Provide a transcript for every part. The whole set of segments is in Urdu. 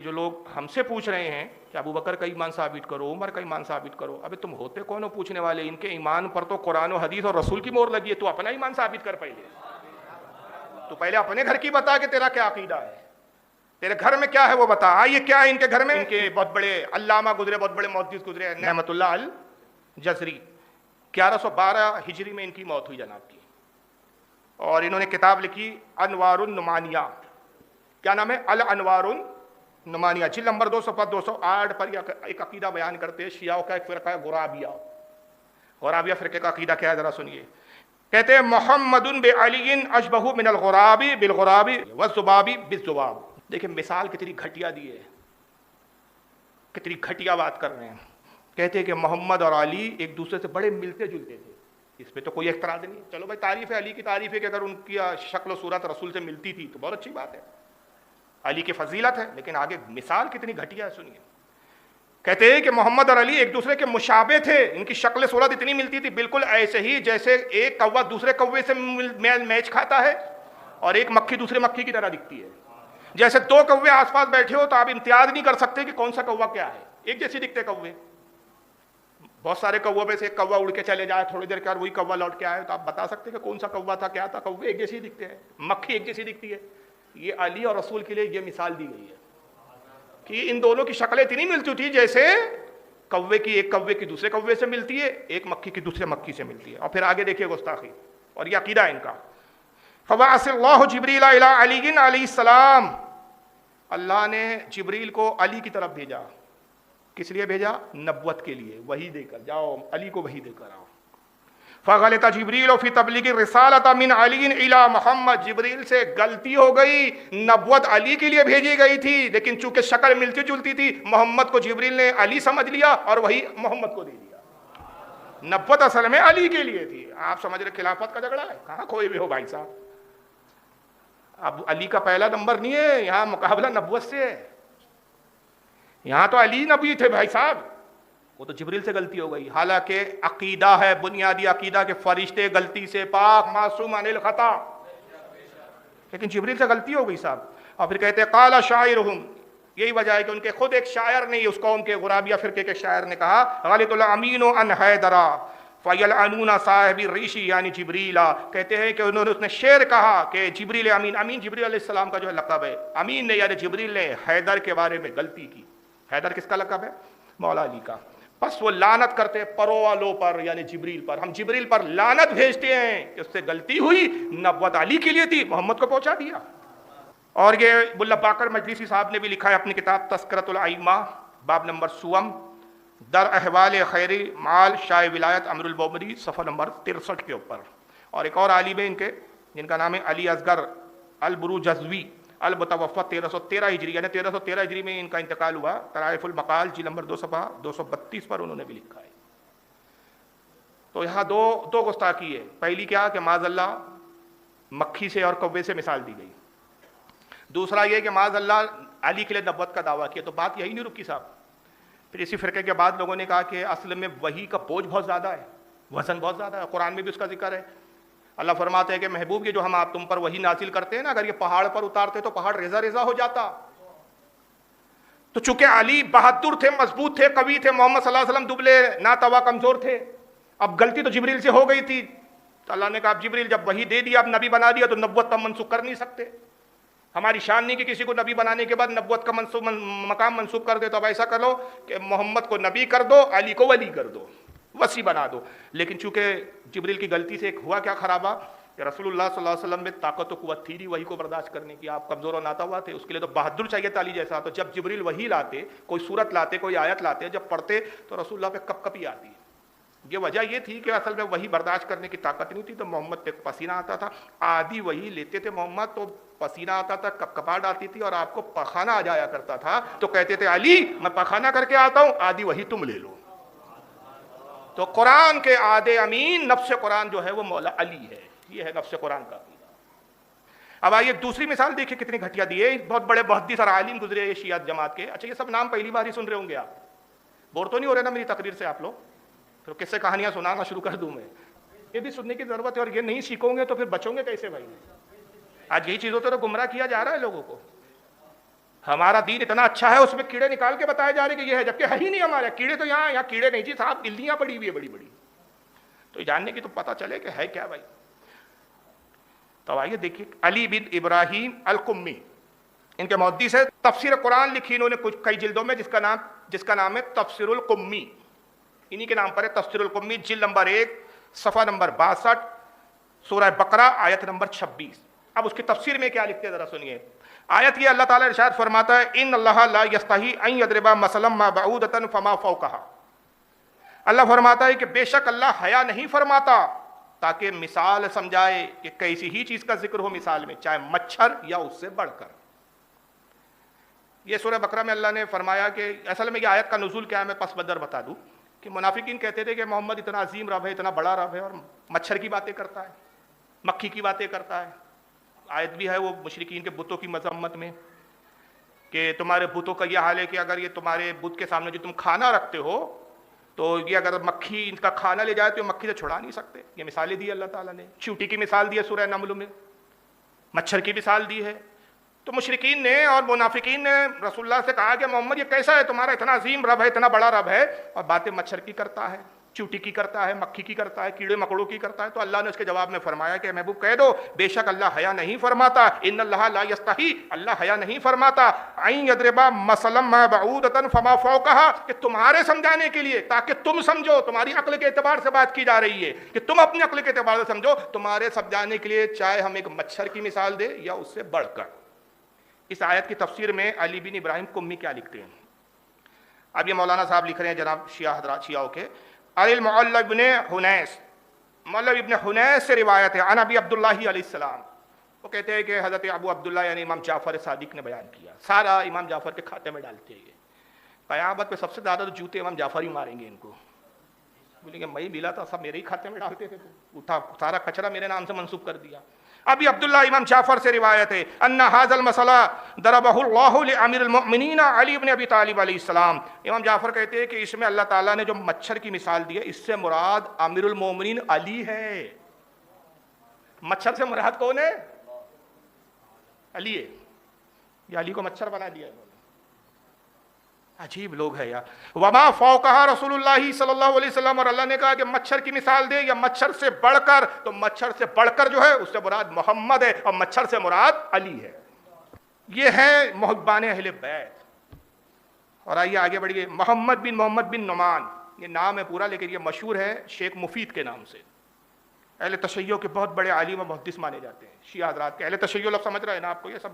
جو لوگ ہم سے پوچھ رہے ہیں کہ ابو بکر کا ایمان ثابت کرو، عمر کا ایمان ثابت کرو، ابے تم ہوتے کون ہو پوچھنے والے؟ ان کے ایمان پر تو قرآن و حدیث اور رسول کی مہر لگی ہے، تو اپنا ایمان ثابت کر پہلے۔ تو پہلے اپنے گھر کی بتا کہ تیرا کیا عقیدہ ہے، تیرے گھر میں کیا ہے وہ بتا۔ آئیے کیا ہے ان کے گھر میں؟ ان کے بہت بڑے علامہ گزرے، بہت بڑے محدث گزرے، نعمت اللہ الجزری، 1112 ہجری میں ان کی موت ہوئی جناب کی، اور انہوں نے کتاب لکھی انوار النمانیہ۔ کیا نام ہے؟ الانوار النمانیہ، جلد نمبر 208 پر ایک عقیدہ بیان کرتے ہیں شیعوں کا، ایک فرقہ ہے غرابیہ۔ غرابیہ فرقے کا عقیدہ کیا ہے ذرا سنیے۔ کہتے ہیں محمد بعلی اشبہ من الغراب بالغراب والذباب بالذباب۔ دیکھیں مثال کتنی گھٹیا دی ہے، کتنی گھٹیا بات کر رہے ہیں۔ کہتے ہیں کہ محمد اور علی ایک دوسرے سے بڑے ملتے جلتے تھے، اس پہ تو کوئی اعتراض نہیں۔ چلو بھائی، تعریف ہے علی کی، تعریف ہے کہ اگر ان کی شکل و صورت رسول سے ملتی تھی تو بہت اچھی بات ہے، علی کی فضیلت ہے، لیکن آگے مثال کتنی گھٹیا ہے سنیے۔ کہتے ہیں کہ محمد اور علی ایک دوسرے کے مشابہ تھے، ان کی شکل صورت اتنی ملتی تھی، بالکل ایسے ہی جیسے ایک کوا دوسرے کوے سے میچ کھاتا ہے اور ایک مکھی دوسرے مکھی کی طرح دکھتی ہے۔ جیسے دو کوے آس پاس بیٹھے ہو تو آپ امتیاز نہیں کر سکتے کہ کون سا کوا کیا ہے، ایک جیسی دکھتے کوے۔ بہت سارے کووں میں سے ایک کوا اڑ کے چلے جائے، تھوڑی دیر کے بعد وہی کوا لوٹ کے آئے، تو آپ بتا سکتے کہ کون سا کوا تھا، کیا تھا؟ کوے ایک جیسی دکھتے ہیں، مکھی ایک جیسی دکھتی ہے۔ یہ علی اور رسول کے لیے یہ مثال دی گئی ہے کہ ان دونوں کی شکلیں اتنی ملتی تھی جیسے کوے کی ایک کوے کی دوسرے کوے سے ملتی ہے، ایک مکھی کی دوسرے مکھی سے ملتی ہے۔ اور پھر آگے دیکھیے گستاخی، اور یہ عقیدہ ہے ان کا۔ فبعث اللہ جبریل الی علی علیہ السلام، اللہ نے جبریل کو علی کی طرف بھیجا۔ کس لیے بھیجا؟ نبوت کے لیے، وحی دے کر جاؤ، علی کو وحی دے کر آؤ۔ فغلط جبریل فی تبلیغ الرسالۃ من علی الی محمد، جبریل سے غلطی ہو گئی، نبوت علی کے لیے بھیجی گئی تھی، لیکن چونکہ شکل ملتی جلتی تھی، محمد کو جبریل نے علی سمجھ لیا اور وہی محمد کو دے دیا۔ نبوت اصل میں علی کے لیے تھی۔ آپ سمجھ رہے خلافت کا جھگڑا ہے؟ کہاں کوئی بھی ہو بھائی صاحب، اب علی کا پہلا نمبر نہیں ہے یہاں، مقابلہ نبوت سے ہے۔ یہاں تو علی نبی تھے بھائی صاحب، وہ تو جبریل سے غلطی ہو گئی۔ حالانکہ عقیدہ ہے، بنیادی عقیدہ کہ فرشتے غلطی سے پاک، معصوم عن الخطا، لیکن جبریل سے غلطی ہو گئی صاحب۔ اور پھر کہتے ہیں قال شاعرہم، یہی وجہ ہے کہ ان کے خود ایک شاعر نے، اس قوم کے غرابیہ فرقے کے شاعر نے کہا غلط الامین عن حیدرا فیلعنون صاحب الریشی، یعنی جبریلا۔ کہتے ہیں کہ انہوں نے، اس نے شعر کہا کہ جبریل امین، امین جبریل علیہ السلام کا جو ہے لقب ہے، امین نے یعنی جبریل نے حیدر کے بارے میں غلطی کی۔ حیدر کس کا لقب ہے؟ مولا علی کا۔ پس وہ لعنت کرتے پرو والوں پر، یعنی جبریل پر۔ ہم جبریل پر لعنت بھیجتے ہیں کہ اس سے غلطی ہوئی، نبوت علی کے لیے تھی، محمد کو پہنچا دیا۔ اور یہ ملا باقر مجلسی صاحب نے بھی لکھا ہے اپنی کتاب تذکرۃ الائمہ، باب نمبر 60، در احوال خیر مال شاہ ولایت امر البومری، صفحہ نمبر 63 کے اوپر۔ اور ایک اور عالم ہے ان کے جن کا نام ہے علی اصغر البروجزوی، المتوفی 1313 ہجری، یعنی 1313 ہجری میں ان کا انتقال ہوا۔ طرائف المقال جلد نمبر 2 صفحہ 232 پر انہوں نے بھی لکھا ہے۔ تو یہاں دو گستاخی ہے۔ پہلی کیا کہ معاذ اللہ مکھی سے اور کوے سے مثال دی گئی۔ دوسرا یہ کہ معاذ اللہ علی کے لیے نبوت کا دعویٰ کیا۔ تو بات یہی نہیں رکی صاحب۔ پھر اسی فرقے کے بعد لوگوں نے کہا کہ اصل میں وحی کا بوجھ بہت زیادہ ہے، وزن بہت زیادہ ہے، قرآن میں بھی اس کا ذکر ہے۔ اللہ فرماتے ہیں کہ محبوب یہ جو ہم آپ تم پر وحی نازل کرتے ہیں نا، اگر یہ پہاڑ پر اتارتے تو پہاڑ ریزہ ریزہ ہو جاتا۔ تو چونکہ علی بہادر تھے، مضبوط تھے، قوی تھے، محمد صلی اللہ علیہ وسلم دبلے ناتوا کمزور تھے، اب غلطی تو جبریل سے ہو گئی تھی، تو اللہ نے کہا اب جبریل جب وحی دے دیا، اب نبی بنا دیا، تو نبوت ہم منسوخ کر نہیں سکتے۔ ہماری شان نہیں کہ کسی کو نبی بنانے کے بعد نبوت کا مقام منسوخ کر دے، تو اب ایسا کر لو کہ محمد کو نبی کر دو، علی کو ولی کر دو، وصی بنا دو۔ لیکن چونکہ جبریل کی غلطی سے ایک ہوا کیا خرابہ کہ رسول اللہ صلی اللہ علیہ وسلم میں طاقت و قوت تھی نہیں وحی کو برداشت کرنے کی، آپ کمزور و ناتوا تھے، اس کے لیے تو بہادر چاہیے تھا علی جیسا۔ تو جب جبریل وحی لاتے، کوئی صورت لاتے، کوئی آیت لاتے، جب پڑھتے تو رسول اللہ پہ کپ کپی آتی ہے۔ یہ وجہ یہ تھی کہ اصل میں وہی برداشت کرنے کی طاقت نہیں تھی، تو محمد پہ پسینہ آتا تھا، آدھی وہی لیتے تھے محمد تو پسینہ آتا تھا، کپ کپاہٹ آتی تھی، اور آپ کو پخانہ آ جایا کرتا تھا، تو کہتے تھے علی میں پخانہ کر کے آتا ہوں، آدھی وہی تم لے لو۔ تو قرآن کے آدھے امین، نفس قرآن جو ہے وہ مولا علی ہے، یہ ہے نفس قرآن کا عقیدہ۔ اب آئیے دوسری مثال دیکھیں کتنی گھٹیا دی ہے۔ بہت بڑے محدث اور عالم گزرے یہ شیعہ جماعت کے۔ اچھا یہ سب نام پہلی بار ہی سن رہے ہوں گے آپ، بور تو نہیں ہو رہے نا میری تقریر سے آپ لوگ؟ پھر کس سے کہانیاں سنانا شروع کر دوں میں؟ یہ بھی سننے کی ضرورت ہے، اور یہ نہیں سیکھو گے تو پھر بچو گے کیسے بھائی؟ آج یہی چیزوں تو گمراہ کیا جا رہا ہے لوگوں کو۔ ہمارا دین اتنا اچھا ہے اس میں کیڑے نکال کے بتایا جا رہے کہ یہ ہے، جبکہ ہے ہی نہیں ہمارے کیڑے، تو یہاں کیڑے نہیں جی صاحب، بلیاں پڑی ہوئی ہے بڑی بڑی، تو جاننے کی تو پتہ چلے کہ ہے کیا بھائی۔ تو آئیے دیکھیے علی بن ابراہیم القمی، ان کے محدث ہے، تفسیر قرآن لکھی انہوں نے کچھ کئی جلدوں میں، جس کا نام ہے تفسیر القمی، انہی کے نام پر ہے تفسیر القمی، جلد نمبر 1 صفحہ نمبر 62، سورہ بقرہ آیت نمبر 26۔ اب اس کی تفسیر میں کیا لکھتے ہیں ذرا سنیے۔ آیت یہ اللہ تعالیٰ ارشاد فرماتا ہے ان اللہ لا یستحی ان یضرب مثلا ما بعودۃ فما فوقها، اللہ فرماتا ہے کہ بے شک اللہ حیا نہیں فرماتا تاکہ مثال سمجھائے کہ کیسی ہی چیز کا ذکر ہو مثال میں، چاہے مچھر یا اس سے بڑھ کر۔ یہ سورہ بقرہ میں اللہ نے فرمایا کہ اصل میں یہ آیت کا نزول کیا ہے میں پس منظر بتا دوں کہ منافقین کہتے تھے کہ محمد اتنا عظیم رب ہے، اتنا بڑا رب ہے، اور مچھر کی باتیں کرتا ہے، مکھی کی باتیں کرتا ہے۔ آیت بھی ہے وہ مشرکین کے بتوں کی مذمت میں کہ تمہارے بتوں کا یہ حال ہے کہ اگر یہ تمہارے بت کے سامنے جو تم کھانا رکھتے ہو تو یہ اگر مکھی ان کا کھانا لے جائے تو یہ مکھی سے چھڑا نہیں سکتے۔ یہ مثالیں دی اللہ تعالیٰ نے، چیونٹی کی مثال دی ہے سورہ نمل میں، مچھر کی مثال دی ہے۔ تو مشرکین نے اور منافقین نے رسول اللہ سے کہا کہ محمد یہ کیسا ہے، تمہارا اتنا عظیم رب ہے، اتنا بڑا رب ہے، اور باتیں مچھر کی کرتا ہے، چیونٹی کی کرتا ہے، مکھی کی کرتا ہے، کیڑے مکوڑوں کی کرتا ہے۔ تو اللہ نے اس کے جواب میں فرمایا کہ محبوب کہہ دو بے شک اللہ حیا نہیں فرماتا، ان اللہ لا یستحی، اللہ حیا نہیں فرماتا ان یضرب مثلا ما بعودۃ فما فوقها، کہ تمہارے سمجھانے کے لیے، تاکہ تم سمجھو، تمہاری عقل کے اعتبار سے بات کی جا رہی ہے کہ تم اپنی عقل کے اعتبار سے سمجھو، تمہارے سمجھانے کے لیے چاہے ہم ایک مچھر کی مثال دے یا اس سے بڑھ کر۔ اس آیت کی تفسیر میں علی بن ابراہیم قمی کیا لکھتے ہیں، اب یہ مولانا صاحب لکھ رہے ہیں جناب شیعہ حضرات، شیعوں کے، المعلّ ابن حنیس، معلّ ابن حنیس سے روایت ہے، عن ابی عبداللہ علیہ السلام، وہ کہتے ہیں کہ حضرت ابو عبداللہ یعنی امام جعفر صادق نے بیان کیا، سارا امام جعفر کے کھاتے میں ڈالتے ہیں، قیامت پہ سب سے زیادہ تو جوتے امام جعفر ہی ماریں گے ان کو، بولیں گے میں ملا تھا سب میرے ہی کھاتے میں ڈالتے تھے، اٹھا سارا کچرا میرے نام سے منسوب کر دیا۔ ابھی عبداللہ امام جعفر سے روایت ہے ان ھذا المثل ضربہ اللہ لامیر المؤمنین علی بن ابی طالب علیہ السلام، امام جعفر کہتے ہیں کہ اس میں اللہ تعالیٰ نے جو مچھر کی مثال دی ہے اس سے مراد امیر المؤمنین علی ہے۔ مچھر سے مراد کون ہے؟ علی ہے، یہ علی کو مچھر بنا دیا ہے۔ عجیب لوگ ہے یار۔ وما فوقها رسول اللہ صلی اللہ علیہ وسلم، اور اللہ نے کہا کہ مچھر کی مثال دے یا مچھر سے بڑھ کر، تو مچھر سے بڑھ کر جو ہے اس سے مراد محمد ہے اور مچھر سے مراد علی ہے۔ یہ ہے محبان اہل بیت۔ اور آئیے آگے بڑھیے، محمد بن نعمان، یہ نام ہے پورا لیکن یہ مشہور ہے شیخ مفید کے نام سے، اہل تشیع کے بہت بڑے عالم و محدث مانے جاتے ہیں شیعہ حضرات کے۔ اہل تشیع لفظ سمجھ رہے ہیں نا آپ کو، یہ سب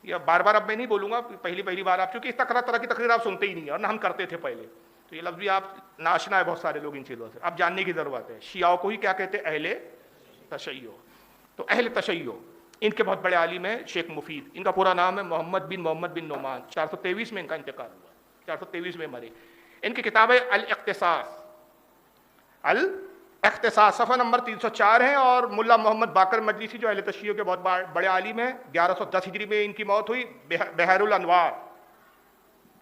یہ بار بار اب میں نہیں بولوں گا، پہلی بار آپ، چونکہ اس طرح کی تقریر آپ سنتے ہی نہیں ہیں اور نہ ہم کرتے تھے پہلے، تو یہ لفظ بھی آپ ناشنا ہے بہت سارے لوگ ان چیزوں سے، اب جاننے کی ضرورت ہے۔ شیعوں کو ہی کیا کہتے ہیں؟ اہل تشیع۔ تو اہل تشیع ان کے بہت بڑے عالم ہیں شیخ مفید، ان کا پورا نام ہے محمد بن نعمان، 423 میں ان کا انتقال ہوا، 423 میں مرے۔ ان کی کتاب ہے الاختصاص، اختصاص صفحہ نمبر 304 ہے، اور ملا محمد باقر مجلسی جو اہل تشیع کے بہت بڑے عالم ہیں، 1110 ہجری میں ان کی موت ہوئی۔ بحر الانوار،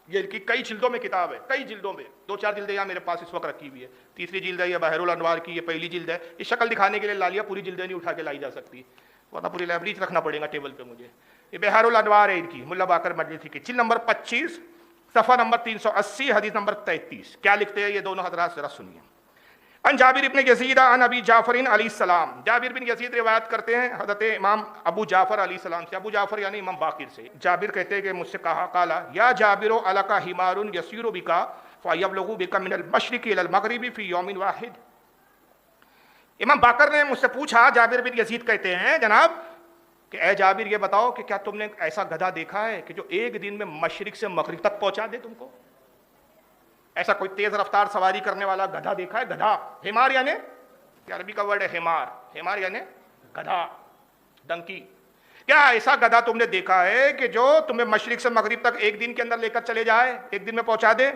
یہ ان کی کئی جلدوں میں کتاب ہے، کئی جلدوں میں، 2-4 جلدیں یہاں میرے پاس اس وقت رکھی ہوئی ہے، تیسری جلد ہے یہ بحر الانوار کی، یہ پہلی جلد ہے۔ اس شکل دکھانے کے لیے لا لیا، پوری جلدیں نہیں اٹھا کے لائی جا سکتی، ورنہ پوری لائبریری رکھنا پڑے گا ٹیبل پہ مجھے۔ یہ بحر الانوار ہے ان کی، ملا باقر مجلسی کی، جلد نمبر 25 صفحہ نمبر 380 حدیث نمبر 33۔ کیا لکھتے ہیں یہ دونوں حضرات، ذرا سنیے۔ ان جابر ابن یزید عن ابی جعفر علیہ السلام، جابر بن یزید روایت کرتے ہیں حضرت امام ابو جعفر علیہ السلام سے، ابو جعفر یعنی امام باقر سے۔ جابر کہتے ہیں کہ مجھ سے کہا، قالا یا جابر الک حمار یسیر بک فیبلغ بک من المشرق الی المغرب فی یوم واحد۔ امام باقر نے مجھ سے پوچھا، جابر بن یزید کہتے ہیں جناب کہ اے جابر یہ بتاؤ کہ کیا تم نے ایسا گدھا دیکھا ہے کہ جو ایک دن میں مشرق سے مغرب تک پہنچا دے تم کو؟ ایسا کوئی تیز رفتار سواری کرنے والا گدھا دیکھا ہے؟ گدھا، حمار یعنی عربی کا ورڈ ہے حمار، حمار یعنی گدھا، ڈنکی۔ کیا ایسا گدھا تم نے دیکھا ہے کہ جو تمہیں مشرق سے مغرب تک ایک دن کے اندر لے کر چلے جائے، ایک دن میں پہنچا دے؟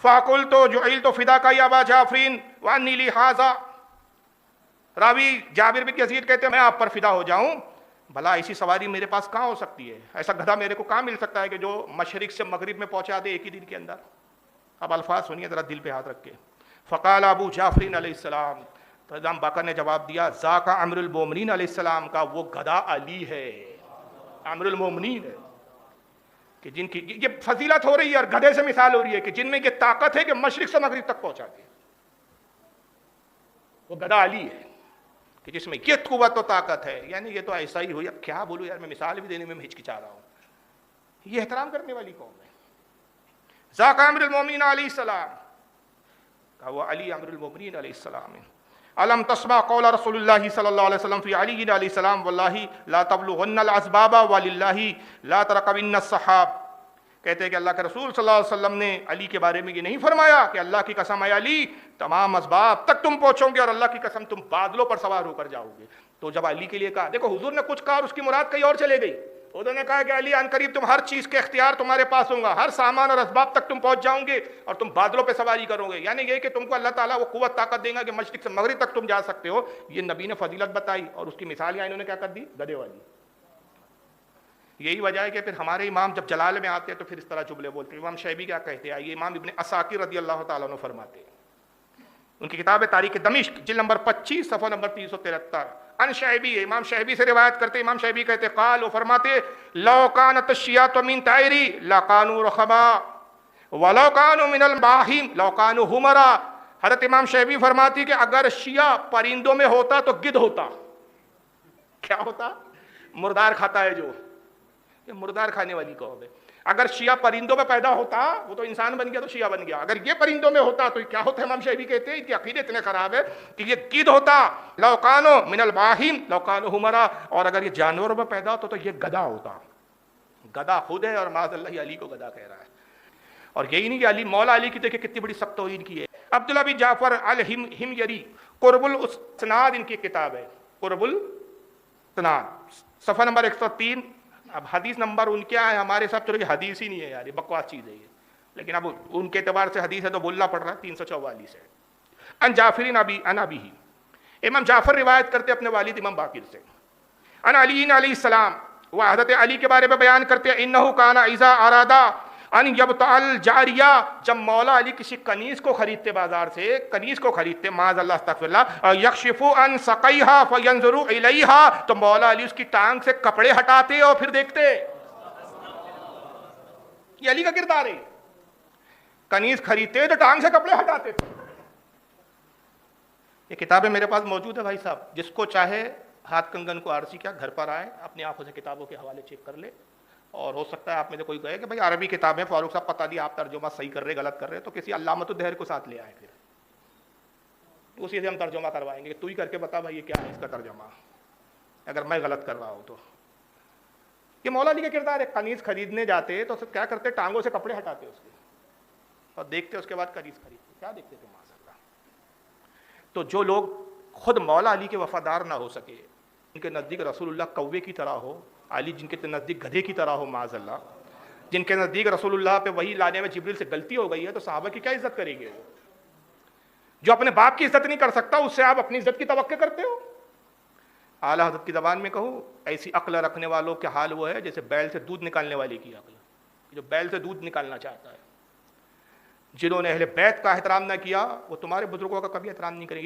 فَقُلْتُ جُعِلْتُ فِدَاكَ يَا أَبَا جَعْفَرٍ وَأَنِّي لِي هَٰذَا، راوی جابر بن یزید کہتے ہیں میں آپ پر فدا ہو جاؤں، بھلا ایسی سواری میرے پاس کہاں ہو سکتی ہے؟ ایسا گدھا میرے کو کہاں مل سکتا ہے کہ جو مشرق سے مغرب میں پہنچا دے ایک ہی دن کے اندر؟ اب الفاظ سنیے ذرا، دل پہ ہاتھ رکھ کے۔ فقال ابو جعفر علیہ السلام، تو امام باقر نے جواب دیا، ذاک امیر المومنین علیہ السلام کا وہ گدھا علی ہے، امیر المومنین ہے۔ کہ جن کی یہ فضیلت ہو رہی ہے اور گدھے سے مثال ہو رہی ہے کہ جن میں یہ طاقت ہے کہ مشرق سے مغرب تک پہنچا دے. وہ گدھا علی ہے کہ جس میں یہ قوت و طاقت ہے. یعنی یہ تو ایسا ہی ہوئی. اب کیا بولوں یار، میں مثال بھی دینے میں ہچکچا رہا ہوں. یہ احترام کرنے والی قوم ہے. ذاک امر المومنین علیہ السلام کہ وہ علی امر المومنین علیہ السلام ہے. علم تسمع قول رسول اللہ صلی اللہ علیہ وسلم فی علی علیہ السلام واللہ لا تبلغن الاسباب وللہ لا ترکبن السحاب. کہتے ہیں کہ اللہ کے رسول صلی اللہ علیہ وسلم نے علی کے بارے میں یہ نہیں فرمایا کہ اللہ کی قسم ہے علی تمام اسباب تک تم پہنچو گے اور اللہ کی قسم تم بادلوں پر سوار ہو کر جاؤ گے. تو جب علی کے لیے کہا، دیکھو حضور نے کچھ کہا اور اس کی مراد کہیں اور چلے گئی. انہوں نے کہا کہ علی ان قریب تم ہر چیز کے اختیار تمہارے پاس ہوں گا، ہر سامان اور اسباب تک تم پہنچ جاؤ گے اور تم بادلوں پہ سواری کرو گے. یعنی یہ کہ تم کو اللہ تعالیٰ وہ قوت طاقت دے گا کہ مشرق سے مغرب تک تم جا سکتے ہو. یہ نبی نے فضیلت بتائی اور اس کی مثال یہاں انہوں نے کیا کر دی؟ گدھے والی. یہی وجہ ہے کہ پھر ہمارے امام جب جلال میں آتے ہیں تو پھر اس طرح جملے بولتے ہیں. امام شیبی کیا کہتے ہیں؟ یہ امام ابن عساکر رضی اللہ تعالیٰ عنہ فرماتے ہیں، ان کی کتاب تاریخ دمشق جلد نمبر 25 صفحہ نمبر 373. ان شیبی، امام شیبی سے روایت کرتے، امام شیبی کہتے قال، وہ فرماتے لو کانت الشیاۃ من طائری لکانوا رخبا ولو کانوا من الباہم لو کانوا حمرا. حضرت امام شیبی فرماتی کہ اگر شیعہ پرندوں میں ہوتا تو گدھ ہوتا. کیا ہوتا؟ مردار کھاتا ہے جو، یہ مردار کھانے والی قوم ہے. اگر شیعہ پرندوں میں پیدا ہوتا، وہ تو انسان بن گیا تو شیعہ بن گیا. اگر یہ پرندوں میں ہوتا تو کیا ہوتا ہے؟ امام شیبی کہتے ہیں کہ عقیدے اتنے خراب ہے کہ یہ گدھ ہوتا. لو کانوا من الباہم لو کانوا حمرا. اور اگر یہ جانوروں میں پیدا ہوتا تو یہ گدھا ہوتا. گدھا خود ہے اور معاذ اللہ علی کو گدھا کہہ رہا ہے. اور یہی نہیں کہ علی، مولا علی کی دیکھیں کتنی بڑی سخت توہین کی ہے. عبداللہ بن جعفر الحمیری قرب الاسناد ان کی کتاب ہے، قرب الاسناد صفحہ نمبر 103. اب حدیث نمبر ان کیا ہے؟ ہمارے ساتھ چلو یہ حدیث ہی نہیں ہے یار، یہ بکواس چیز ہے یہ، لیکن اب ان کے اعتبار سے حدیث ہے تو بولنا پڑ رہا ہے. 344 ہے. ان جعفر ان ابی، امام جعفر روایت کرتے اپنے والد امام باقر سے. ان علی علیہ السلام، وہ حضرت علی کے بارے میں بیان کرتے ہیں انہ کان اذا ارادہ ان یبتع الجاریہ، جب مولا علی کسی کنیز کو خریدتے بازار سے، کنیز کو خریدتے معاذ اللہ استغفر اللہ، یکشف عن سقیہا فینظر الیہا، تو مولا علی اس کی ٹانگ سے کپڑے ہٹاتے اور پھر دیکھتے. یہ علی کا کردار ہے. کنیز خریدتے تو ٹانگ سے کپڑے ہٹاتے تھے. یہ کتابیں میرے پاس موجود ہے بھائی صاحب، جس کو چاہے ہاتھ کنگن کو آرسی کیا گھر پر آئے، اپنی آنکھوں سے کتابوں کے حوالے چیک کر لے. اور ہو سکتا ہے آپ میں سے کوئی کہے کہ بھائی عربی کتابیں فاروق صاحب پتہ نہیں آپ ترجمہ صحیح کر رہے غلط کر رہے، تو کسی علامۃ الدہر کو ساتھ لے آئے، پھر اسی سے ہم ترجمہ کروائیں گے. تو ہی کر کے بتا بھائی یہ کیا ہے اس کا ترجمہ، اگر میں غلط کر رہا ہوں تو. یہ مولا علی کا کردار ہے. کنیز خریدنے جاتے تو کیا کرتے؟ ٹانگوں سے کپڑے ہٹاتے اس کے اور دیکھتے، اس کے بعد کنیز خریدتے. کیا دیکھتے تھے معاذ اللہ. تو جو لوگ خود مولا علی کے وفادار نہ ہو سکے، ان کے نزدیک رسول اللہ کوے کی طرح ہو، علی جن کے نزدیک گدھے کی طرح ہو معاذ اللہ، جن کے نزدیک رسول اللہ پہ وحی لانے میں جبریل سے غلطی ہو گئی ہے، تو صحابہ کی کیا عزت کریں گے؟ جو اپنے باپ کی عزت نہیں کر سکتا اس سے آپ اپنی عزت کی توقع کرتے ہو. اعلیٰ حضرت کی زبان میں کہوں، ایسی عقل رکھنے والوں کے حال وہ ہے جیسے بیل سے دودھ نکالنے والے کی عقل، جو بیل سے دودھ نکالنا چاہتا ہے. جنہوں نے اہل بیت کا احترام نہ کیا وہ تمہارے بزرگوں کا کبھی احترام نہیں کریں گے.